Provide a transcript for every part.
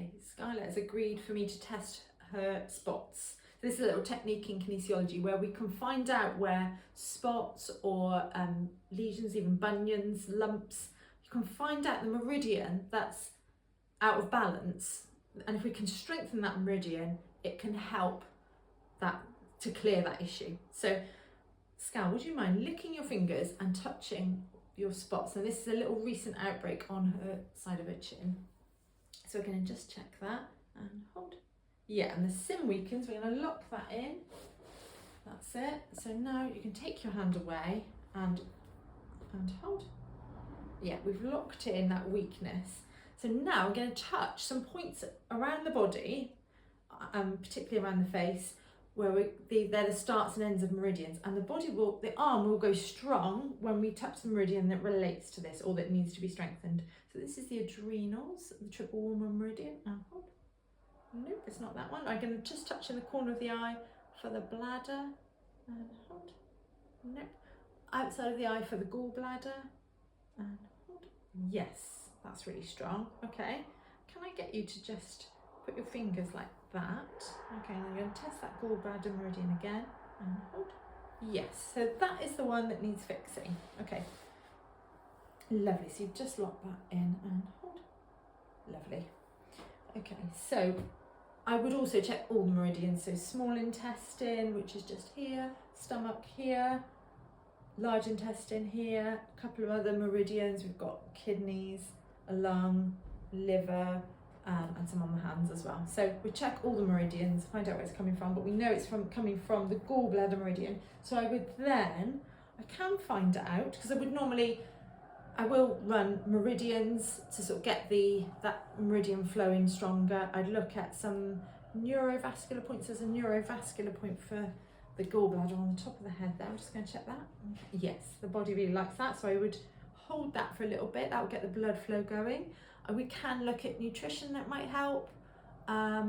Okay, Skylar has agreed for me to test her spots. This is a little technique in kinesiology where we can find out where spots or lesions, even bunions, lumps, you can find out the meridian that's out of balance. And if we can strengthen that meridian, it can help that to clear that issue. So, Scal, would you mind licking your fingers and touching your spots? And this is a little recent outbreak on her side of her chin. So we're going to just check that and hold. Yeah, and the sim weakens, we're going to lock that in. That's it. So now you can take your hand away and hold. Yeah, we've locked in that weakness. So now I'm going to touch some points around the body, particularly around the face, where they're the starts and ends of meridians, and the arm will go strong when we touch the meridian that relates to this or that needs to be strengthened. So this is the adrenals, the triple warmer meridian. And hold. Nope, it's not that one. I'm going to just touch in the corner of the eye for the bladder and hold. Nope. Outside of the eye for the gallbladder and hold. Yes, that's really strong. Okay, can I get you to just put your fingers like that? Okay, and I'm going to test that gallbladder meridian again and hold. Yes, so that is the one that needs fixing. Okay, lovely. So you've just locked that in and hold. Lovely. Okay, so I would also check all the meridians. So small intestine, which is just here, stomach here, large intestine here, a couple of other meridians. We've got kidneys, a lung, liver, and some on the hands as well. So we check all the meridians, find out where it's coming from, but we know it's coming from the gallbladder meridian. So I can find out, because I will run meridians to sort of get that meridian flowing stronger. I'd look at some neurovascular points. There's a neurovascular point for the gallbladder on the top of the head there. I'm just going to check that. Yes, the body really likes that, so I would hold that for a little bit. That will get the blood flow going. We can look at nutrition, that might help. I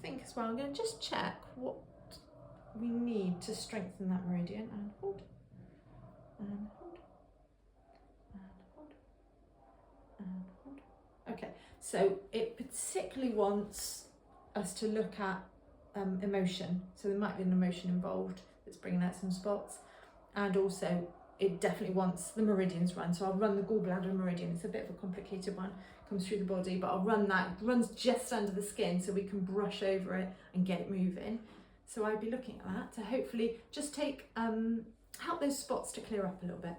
think as well, I'm going to just check what we need to strengthen that meridian and hold, and hold, and hold, and hold. Okay, so it particularly wants us to look at emotion. So there might be an emotion involved that's bringing out some spots, and also it definitely wants the meridians run. So I'll run the gallbladder meridian. It's a bit of a complicated one, comes through the body, but I'll run that. It runs just under the skin, so we can brush over it and get it moving. So I'd be looking at that to hopefully just help those spots to clear up a little bit.